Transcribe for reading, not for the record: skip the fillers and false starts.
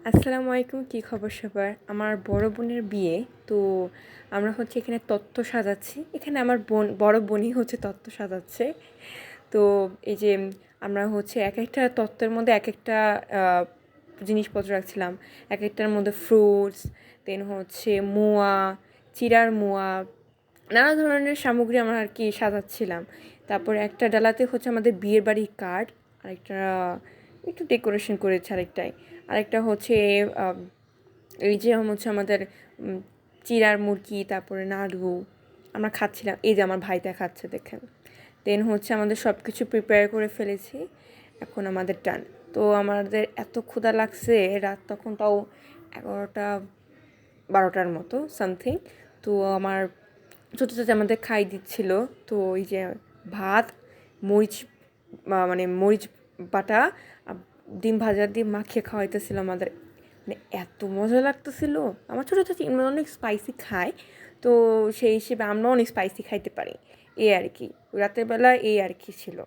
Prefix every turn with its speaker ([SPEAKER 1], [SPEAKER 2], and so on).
[SPEAKER 1] আসসালামু আলাইকুম, কী খবর সবার? আমার বড় বোনের বিয়ে। তো আমরা এখানে তত্ত্ব সাজাচ্ছি। এখানে আমার বড় বোনই তত্ত্ব সাজাচ্ছে। তো এই যে আমরা এক একটা তত্ত্বের মধ্যে এক একটা জিনিসপত্র রাখছিলাম। এক একটার মধ্যে ফ্রুটস, দেন মোয়া, চিড়ার মোয়া, নানা ধরনের সামগ্রী আমরা আর কি সাজাচ্ছিলাম। তারপরে একটা ডালাতে আমাদের বিয়ের বাড়ির কার্ড, আরেকটা একটু ডেকোরেশন করেছে, আরেকটা এই যে আমাদের চিড়ার মুরগি, তারপরে নাড়ু আমরা খাচ্ছিলাম। এই যে আমার ভাইটা খাচ্ছে দেখেন। দেন আমাদের সব কিছু প্রিপেয়ার করে ফেলেছি, এখন আমাদের ডান। তো আমাদের এত ক্ষুধা লাগছে, রাত তখন তাও 11টা-12টার মতো সামথিং। তো আমার ছোটো ছোটো আমাদের খাই দিচ্ছিল। তো এই যে ভাত, মরিচ মানে মরিচ বাটা, ডিম ভাজা দিয়ে মাখিয়ে খাওয়াইতেছিল আমাদের। মানে এত মজা লাগতেছিল। আমার ছোটো চাচি অনেক স্পাইসি খায়, তো সেই হিসেবে আমরাও অনেক স্পাইসি খাইতে পারি, এই আর কি। রাতের বেলা এই আর কি ছিল।